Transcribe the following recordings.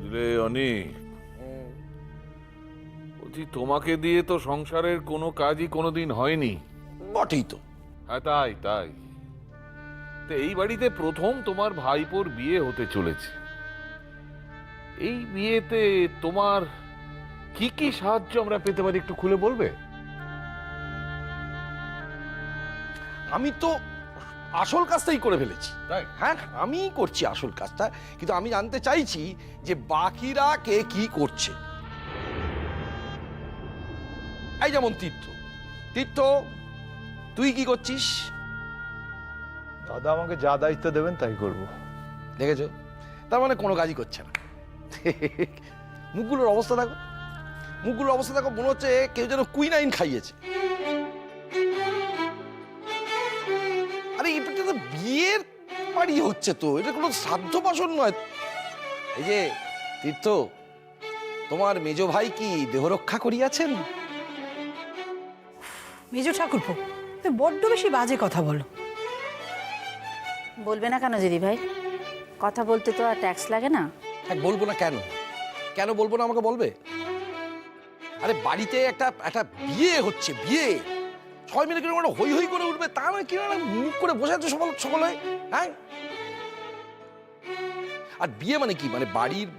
বুঝলে অনি, বলছি তোমাকে দিয়ে তো সংসারের কোনো কাজই কোনোদিন হয়নি। বটেই তো। হ্যাঁ, তাই তাই। তো এই বাড়িতে প্রথম তোমার ভাইপোর বিয়ে হতে চলেছে। এই বিয়েতে তোমার কি কি সাহায্য আমরা পেতে পারি একটু খুলে বলবে? আমি তো আসল কাজটাই করে ফেলেছি। তাই? হ্যাঁ, আমি করছি আসল কাজটা, কিন্তু আমি জানতে চাইছি যে বাকিরা কে কি করছে। এই যেমন তীর্থ, তীর্থ তুই কি করছিস? দাদা আমাকে যা দায়িত্ব দেবেন তাই করব। দেখেছো, তার মানে কোনো কাজই করছে না। মুখগুলোর অবস্থা দেখো, মুখগুলোর অবস্থা দেখো, মনে হচ্ছে কেউ যেন কুইনাইন খাইয়েছে। আরে এটা তো বিয়ের বাড়ি হচ্ছে, তো এটা কোনো শ্রাদ্ধ বাসন নয়। এই যে তীর্থ, তোমার মেজ ভাই কি দেহরক্ষা করিয়াছেন? মেজো ঠাকুরপো, তুমি বড্ড বেশি বাজে কথা বলো। বলবে না কেন দিদি ভাই? কথা বলতে তো আর ট্যাক্স লাগে না। হ্যাঁ, বলবো না কেন? কেন বলবো না আমাকে বলবে? আরে বাড়িতে একটা একটা বিয়ে হচ্ছে, বিয়ে ছয় মিনিট করে হই হই করে উঠবে, তা নয় কি মুখ করে বসে আছে সকলে। হ্যাঁ, আর বিয়ে মানে কি? মানে বাড়ির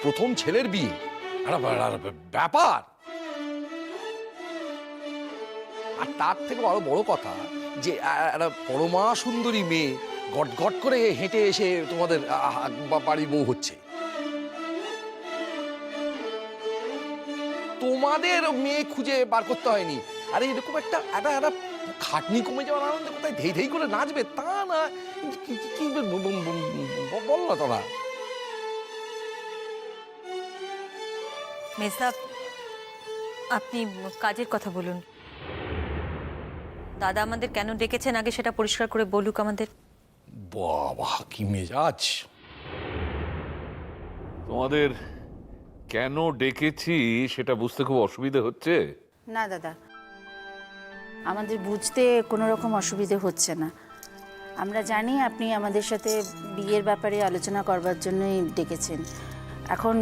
প্রথম ছেলের বিয়ে, ব্যাপার। আর তার থেকে আরো বড় কথা যে একটা পরমা সুন্দরী মেয়ে গট গট করে হেঁটে এসে তোমাদের বাড়ির বউ হচ্ছে। তোমাদের মেয়ে খুঁজে বার করতে হয়নি। আরে এরকম একটা একটা খাটনি কমে যাওয়ার আনন্দে কোথায় ধেই ধেই করে নাচবে, তা না। কি বল না তোরা। মেজদা, আপনি কাজের কথা বলুন। দাদা আমাদের কেন ডেকেছেন আগে সেটা পরিষ্কার করে বলুক আমাদের। বাবা কি মেজাজ! তোমাদের কেন ডেকেছি সেটা বুঝতে খুব অসুবিধা হচ্ছে? না দাদা, আমাদের বুঝতে কোনো রকম অসুবিধে হচ্ছে না। আমরা জানি আপনি আমাদের সাথে বিয়ের ব্যাপারে আলোচনা করবার জন্যই ডেকেছেন। এখন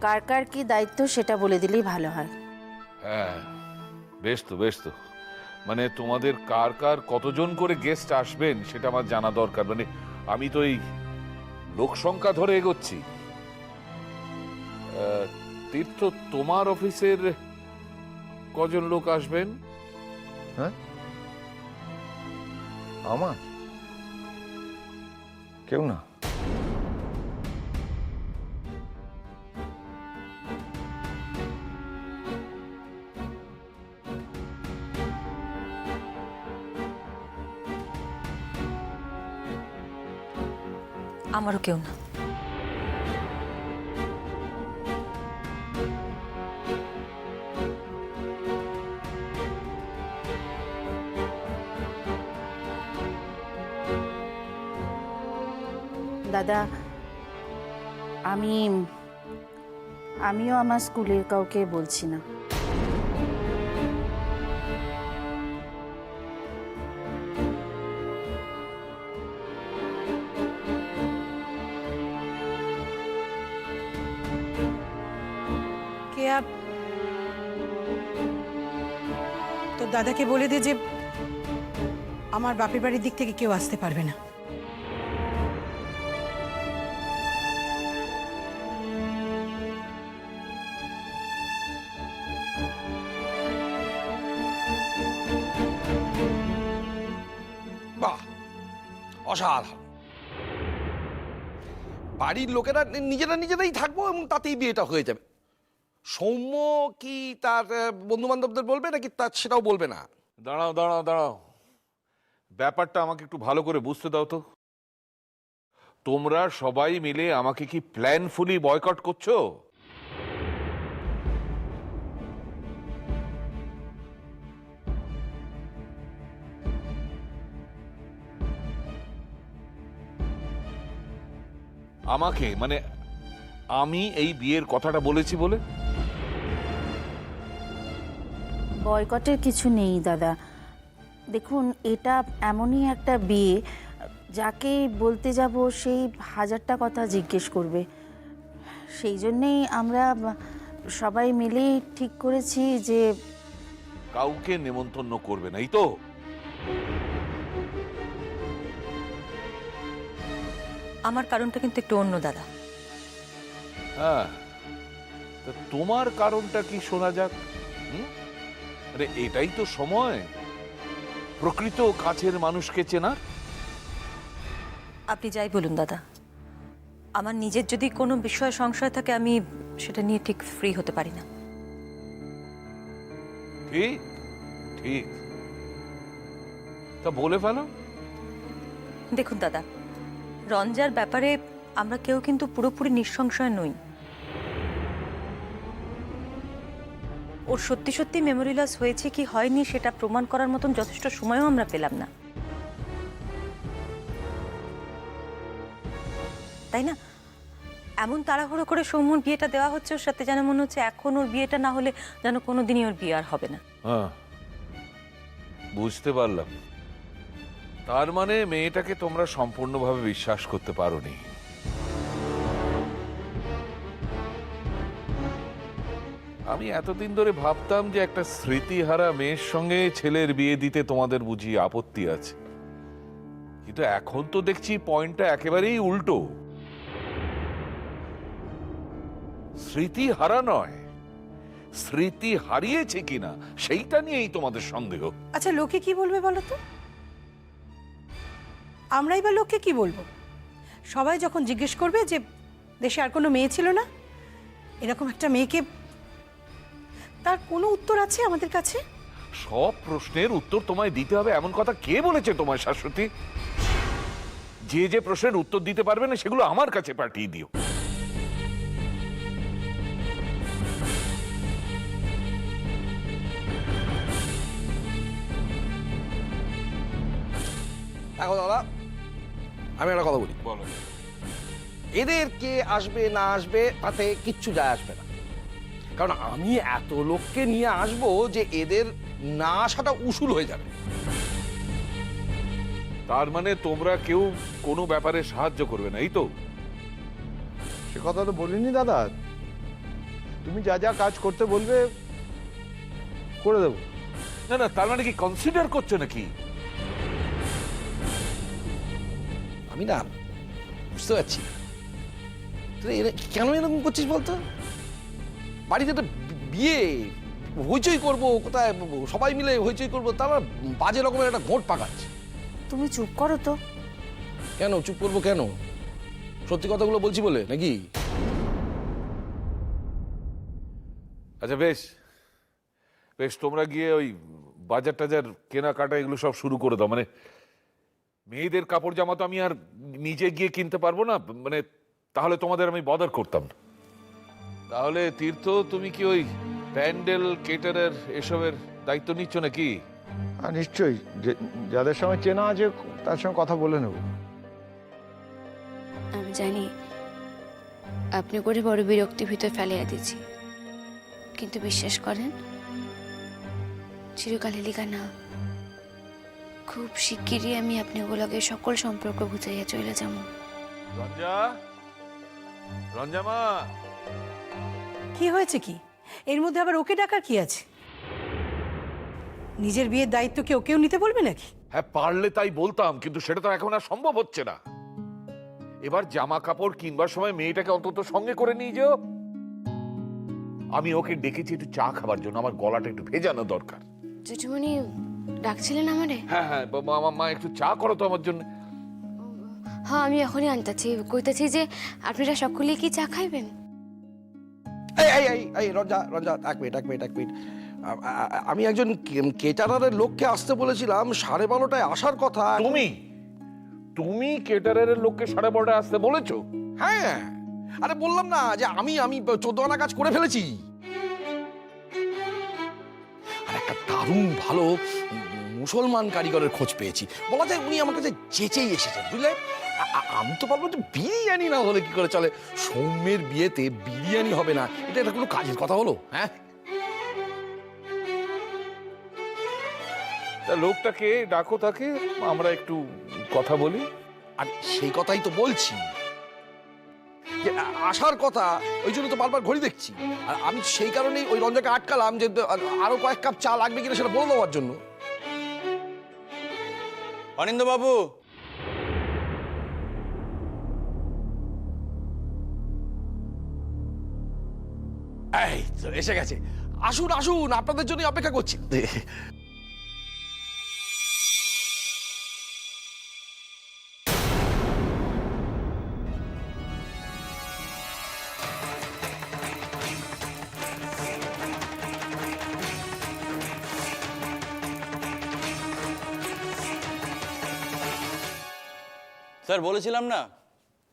কার কার কি দায়িত্ব সেটা বলে দিলেই ভালো হয়। হ্যাঁ, বেশ তো বেশ তো। মানে তোমাদের কার কার কতজন করে গেস্ট আসবেন সেটা আমার জানা দরকার। মানে আমি তো এই লোক সংখ্যা ধরে এগোচ্ছি। তীর্থ, তোমার অফিসের কজন লোক আসবেন? হ্যাঁ, আমার কেউ না। আমারও কেউ না। দাদা, আমিও আমার স্কুলের কাউকে বলছি না। কেয়া, তোর দাদাকে বলে দে যে আমার বাপের বাড়ির দিক থেকে কেউ আসতে পারবে না। বাহ, অসাধারণ। বাড়ির লোকেরা নিজেরাই থাকবো এবং তাতেই বিয়েটা হয়ে যাবে। সৌম্য কি তার বন্ধু বান্ধবদের বলবে নাকি তার সেটাও বলবে না? দাঁড়াও দাঁড়াও দাঁড়াও, ব্যাপারটা আমাকে একটু ভালো করে বুঝতে দাও তো। তোমরা সবাই মিলে আমাকে কি প্ল্যানফুলি বয়কট করছো? আমাকে মানে আমি এই বিয়ের কথাটা বলেছি বলে? বয়কটের কিছু নেই দাদা। দেখুন, এটা এমনই একটা বিয়ে, যাকে বলতে যাব সেই হাজারটা কথা জিজ্ঞেস করবে। সেই জন্যেই আমরা সবাই মিলে ঠিক করেছি যে কাউকে নেমন্তন্ন করবে না, এই তো? আমার কারণটা কিন্তু একটু অন্য দাদা। হ্যাঁ, তা তোমার কারণটা কি শোনা যাক? আরে এটাই তো সময় প্রকৃত কাছের মানুষকে চেনার। আপনি যাই বলুন দাদা, আমার নিজের যদি কোনো বিষয় সংশয় থাকে আমি সেটা নিয়ে ঠিক ফ্রি হতে পারি না। ঠিক ঠিক, তা বলে ফেলো। দেখুন দাদা, রঞ্জার ব্যাপারে আমরা কেউ কিন্তু পুরোপুরি নিঃসংশয় নই। ওর সত্যি সত্যি মেমোরি লস হয়েছে কি হয়নি সেটা প্রমাণ করার মতন যথেষ্ট সময়ও আমরা পেলাম না, তাই না? এমন তাড়াহুড়ো করে সৌম্যর বিয়েটা দেওয়া হচ্ছে ওর সাথে, যেন মনে হচ্ছে এখন ওর বিয়েটা না হলে যেন কোনোদিনই ওর বিয়ে আর হবে না। হ্যাঁ, বুঝতে পারলাম। তার মানে মেয়েটাকে তোমরা সম্পূর্ণভাবে বিশ্বাস করতে পারোনি। আমি এতদিন ধরে ভাবতাম যে একটা স্মৃতিহারা মেয়ের সঙ্গে ছেলের বিয়ে দিতে তোমাদের বুঝি আপত্তি আছে, কিন্তু এখন তো দেখছি পয়েন্টটা একেবারেই উল্টো। স্মৃতিহারা নয়, স্মৃতি হারিয়েছে কিনা সেইটা নিয়েই তোমাদের সন্দেহ। আচ্ছা, লোকে কি বলবে বলো তো? আমরাই বা লোককে কি বলবো? সবাই যখন জিজ্ঞেস করবে যে দেশে আর কোনো মেয়ে ছিল না, এরকম একটা মেয়েকে, তার কোনো উত্তর আছে আমাদের কাছে? সব প্রশ্নের উত্তর তোমায় দিতে হবে এমন কথা কে বলেছে তোমায় শাশ্বতী? যে যে প্রশ্নের উত্তর দিতে পারবে না সেগুলো আমার কাছে পাঠিয়ে দিও। দেখো দাদা, আমি একটা কথা বলি। বলো। এদের কে আসবে না আসবে তাতে কিচ্ছু যায় আসবে না, কারণ আমি এত লোককে নিয়ে আসবো যে এদের না আসাটা উসুল হয়ে যাবে। তার মানে তোমরা কেউ কোনো ব্যাপারে সাহায্য করবে না, এই তো? সে কথা তো বলিনি দাদা, তুমি যা যা কাজ করতে বলবে করে দেবো। না না, তার মানে কি কনসিডার করছো নাকি? আমি না বুঝতে পারছি না তুই কেন এরকম করছিস বলতো? বাড়িতে একটা বিয়ে, হইচই করবো, কোথায় সবাই মিলে হইচই করবো, তার বাজে রকমের একটা ঘোট পাকাচ্ছে। তুমি চুপ করো তো। কেন চুপ করবো কেন? সত্যি কথাগুলো বলছি বলে নাকি? আচ্ছা বেশ বেশ, তোমরা গিয়ে ওই বাজার টাজার কেনাকাটা এগুলো সব শুরু করে দাও। মানে মেয়েদের কাপড় জামা তো আমি আর নিজে গিয়ে কিনতে পারবো না, মানে তাহলে তোমাদের আমি বদার করতাম না। তাহলে তীর্থ, তুমি কি ওই প্যান্ডেল কেটারের এসবের দায়িত্ব নিচ্ছ নাকি? আর নিশ্চয়ই, যাদের সঙ্গে চেনা আছে তার সঙ্গে কথা বলে নেব। আমি জানি আপনি করে বড় বিরক্তির ভিতর ফেলিয়া দিচ্ছি, কিন্তু বিশ্বাস করেন চিরকালে লিখা না, খুব শিগগিরই আমি আপনি ওগুলোকে সকল সম্পর্ক বুঝাইয়া চলে যাব। রঞ্জা, রঞ্জামা, কি হয়েছে কি? এর মধ্যে আবার ওকে ডাকার কি আছে? নিজের বিয়ের দায়িত্ব কি ওকেও নিতে বলবে নাকি? হ্যাঁ পারলে তাই বলতাম, কিন্তু সেটা তো এখন আর সম্ভব হচ্ছে না। এবার জামা কাপড় কিনবার সময় মেয়েটাকে অন্তত সঙ্গে করে নিয়ে যেও। আমি ওকে ডেকেছি একটু চা খাবার জন্য, আমার গলাটা একটু ভেজানো দরকার। জেঠুমণি ডাকছিলেন আমারে? হ্যাঁ হ্যাঁ, মা একটু চা করো তো আমার জন্য। হ্যাঁ, আমি এখনই আনতেছি। কইতাছি যে আপনারা সকলে কি চা খাইবেন? এই এই এই এই রঞ্জা রঞ্জা, এক মিনিট এক মিনিট এক মিনিট। আমি একজন কেটারারের লোককে আসতে বলেছিলাম, 12:30টায় আসার কথা। তুমি কেটারের লোককে 12:30টায় আসতে বলেছো? হ্যাঁ, আরে বললাম না যে আমি 14 আনা কাজ করে ফেলেছি। আর একটা দারুণ ভালো মুসলমান কারিগরের খোঁজ পেয়েছি। বলা যায় উনি আমার কাছে চেঁচেই এসেছেন, বুঝলে? আমি তো ভাবলাম যে বিরিয়ানি না হলে কি করে চলে? সৌম্যের বিয়েতে বিরিয়ানি হবে না, এটা কোনো কাজের কথা হলো? হ্যাঁ, তা লোকটাকে ডাকো, তাকে আমরা একটু কথা বলি। আর সেই কথাই তো বলছি। যে আসার কথা, ওই জন্য তো বারবার ঘড়ি দেখছি। আর আমি সেই কারণেই ওই রঞ্জাকে আটকালাম যে আরো কয়েক কাপ চা লাগবে কিনা সেটা বলে দেওয়ার জন্য। অনিন্দ্যবাবু, এই তো এসে গেছে। আসুন আসুন, আপনাদের জন্য অপেক্ষা করছি। স্যার বলেছিলাম না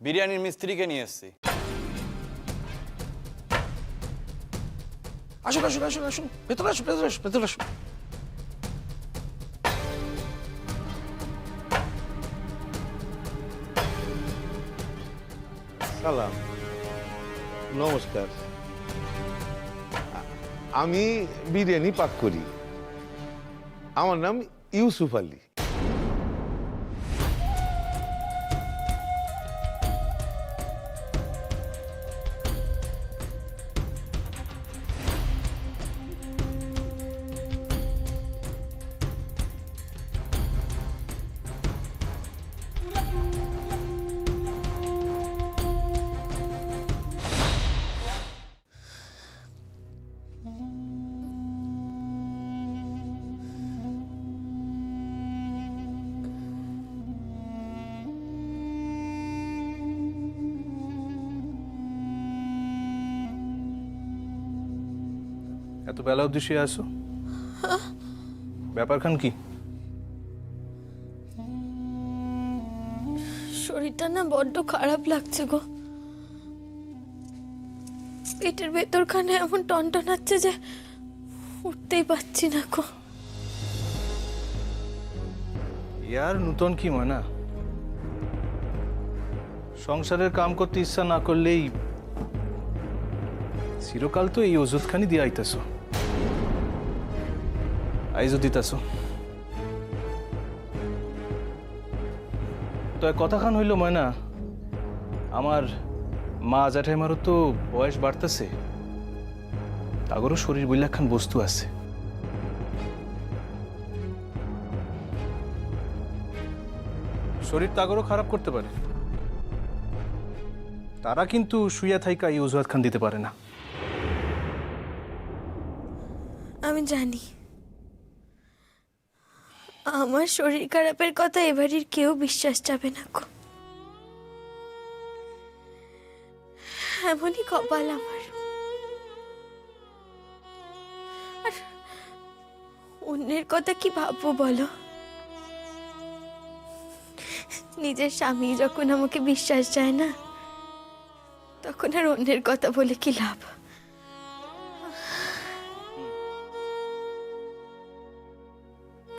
বিরিয়ানির মিস্ত্রিকে নিয়ে এসেছি। আসুন আসুন আসুন আসুন, ভেতরে আসুন, ভেতরে আসুন, ভেতরে আসুন। সালাম, নমস্কার। আমি বিরিয়ানি পাক করি। আমার নাম ইউসুফ আলী। এত বেলা অবধি শুয়ে আসো? ব্যাপারখান কি? শরীরটা না বড্ড খারাপ লাগছে গো। পেটের ভেতরখানে এমন টনটনাচ্ছে যে উঠতেই পারছি না গো। ইয়ার নূতন কি ময়না, সংসারের কাম করতে ইচ্ছা না করলেই চিরকাল তো এই ওষুধখানি দিয়ে আইতেছ, আইজও দিতেছ। তো কথাখান হইল ময়না, আমার মা জ্যাঠাইমারও তো বয়স বাড়তেছে, তাগরও শরীর বইলাখান বস্তু আছে। শরীর তাগরও খারাপ করতে পারে, তারা কিন্তু শুইয়া থাইকা এই অজুহাত খান দিতে পারে না। আমি জানি আমার শরীর খারাপের কথা এবারের কেউ বিশ্বাস যাবে না গো। এমনই কপাল আমার। আর অন্যের কথা কি ভাববো বলো? নিজের স্বামী যখন আমাকে বিশ্বাস যায় না, তখন আর অন্যের কথা বলে কি লাভ?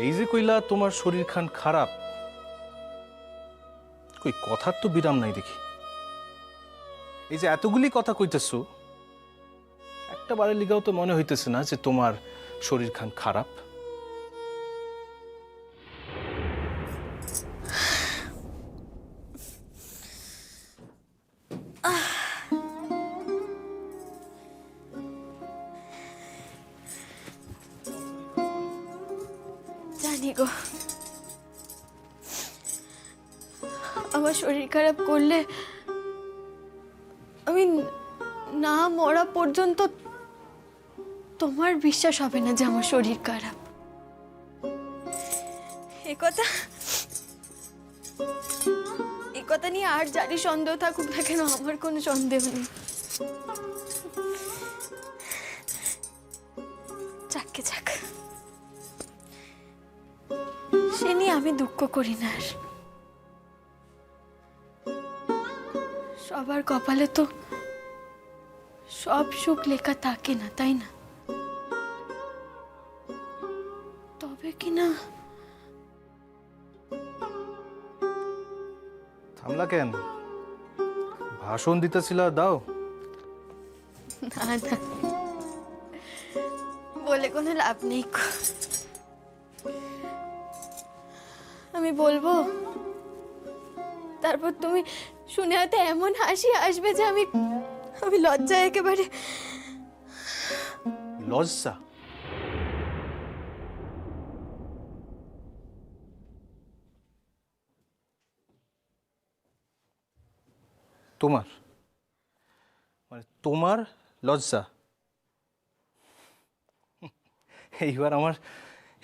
এই যে কইলা তোমার শরীর খান খারাপ, কই কথার তো বিরাম নাই দেখি। এই যে এতগুলি কথা কইতেছো, একটা বারের লিগাও তো মনে হইতেছে না যে তোমার শরীর খান খারাপ। জানি গো, আমার শরীর খারাপ করলে আমি না মরা পর্যন্ত তোমার বিশ্বাস হবে না যে আমার শরীর খারাপ। এ কথা নিয়ে আর যারই সন্দেহ থাকুক না কেন, আমার কোনো সন্দেহ নেই। যাকে যাক, সে নিয়ে আমি দুঃখ করি না আর। সবার কপালে তো সব সুখ লেখা থাকে না, তাই না? তবে কি না থামলা কেন? ভাষণ দিতেছিল, দাও। না না, বলে কোনো লাভ নেই। আমি বলবো, তারপর তুমি শুনে হয়তো এমন হাসি আসবে যে আমি আমি লজ্জায় একেবারে। লজ্জা? তোমার মানে তোমার লজ্জা?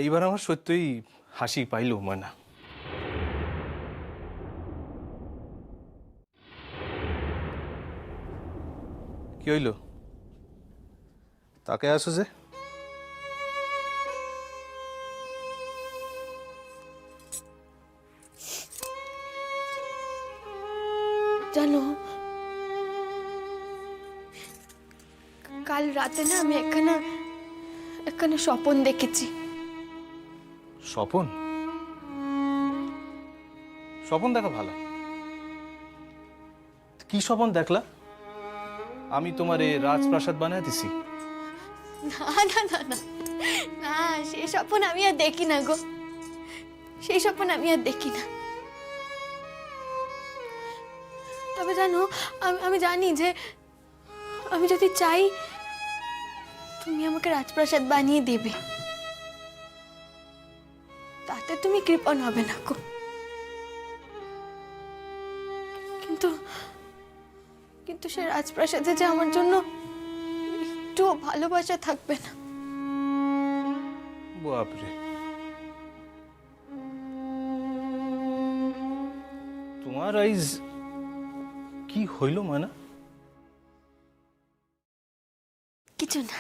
এইবার আমার সত্যিই হাসি পাইল ময়না। কি হইল? তাকে আসো যে? জানো, কাল রাতে না আমি এখানে স্বপন দেখেছি। স্বপন? স্বপন দেখা ভালো। কি স্বপন দেখলা? আমি তোমারে রাজপ্রাসাদ বানায় দিছি? না না না না না, সেই স্বপন আমি আর দেখি না গো, সেই স্বপন আমি আর দেখি না। তবে জানো, আমি জানি যে আমি যদি চাই তুমি আমাকে রাজপ্রাসাদ বানিয়ে দেবে, তাতে তুমি কৃপণ হবে না গো। কিন্তু কিন্তু সে রাজপ্রাসাদে যে আমার জন্য একটুও ভালোবাসা থাকবে না। বাপরে, তোমার আইজ কি হইল ময়না? কিছু না,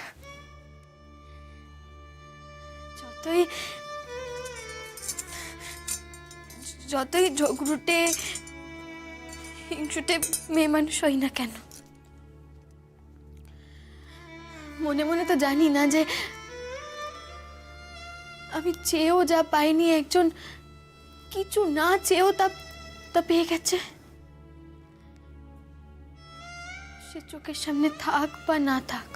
যতই যতই ঝগড়ুটে হিংসুটে মেয়ে মানুষ হই না কেন, মনে মনে তো জানি না যে আমি চেয়েও যা পাইনি, একজন কিছু না চেয়েও তা পেয়ে গেছে। সে চোখের সামনে থাক বা না থাক,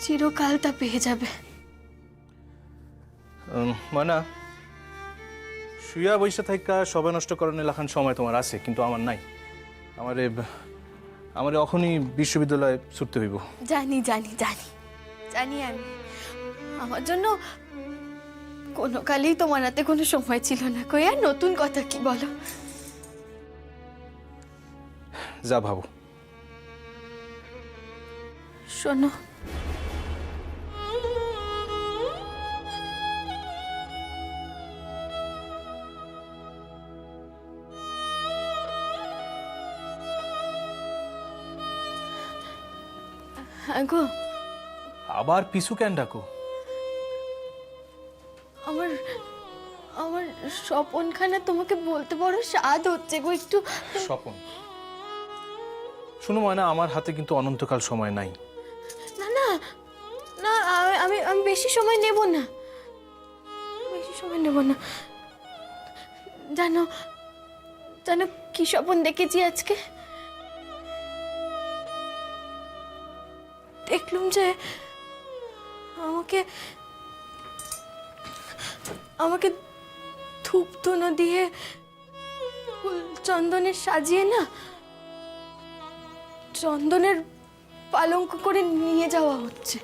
চিরকাল তা পেয়ে যাবে। ময়না, শুয়া বৈশা থাকা সবাই নষ্ট করার লেখান সময় তোমার আছে, কিন্তু আমার নাই। আমারে এখনই বিশ্ববিদ্যালয়ে ছুটতে হইব। জানি জানি জানি জানি আমি, আমার জন্য কোনো কালেই তোমার হাতে কোনো সময় ছিল না। কই আর নতুন কথা কি বলো? যা ভাবো। শোনো, হ্যাঁ গো, আবার পিছু কেন ডাকো? আমার আমার স্বপনখানা তোমাকে বলতে বড় স্বাদ হচ্ছে গো। একটু স্বপন? শুনো ময়না, আমার হাতে কিন্তু অনন্তকাল সময় নাই। না না না, আমি আমি বেশি সময় নেব না, বেশি সময় নেব না। জানো জানো কি স্বপন দেখেছি আজকে? দেখলুম যে আমাকে আমাকে ধূপ ধুনো দিয়ে ফুল চন্দনের সাজিয়ে না চন্দনের পালঙ্ক করে নিয়ে যাওয়া হচ্ছে।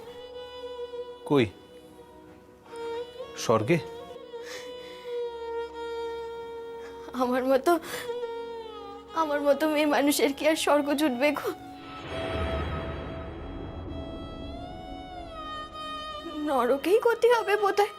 কই? স্বর্গে? আমার মতো মেয়ে মানুষের কি আর স্বর্গ জুটবে গো? নরকেই গতি হবে বোধহয়।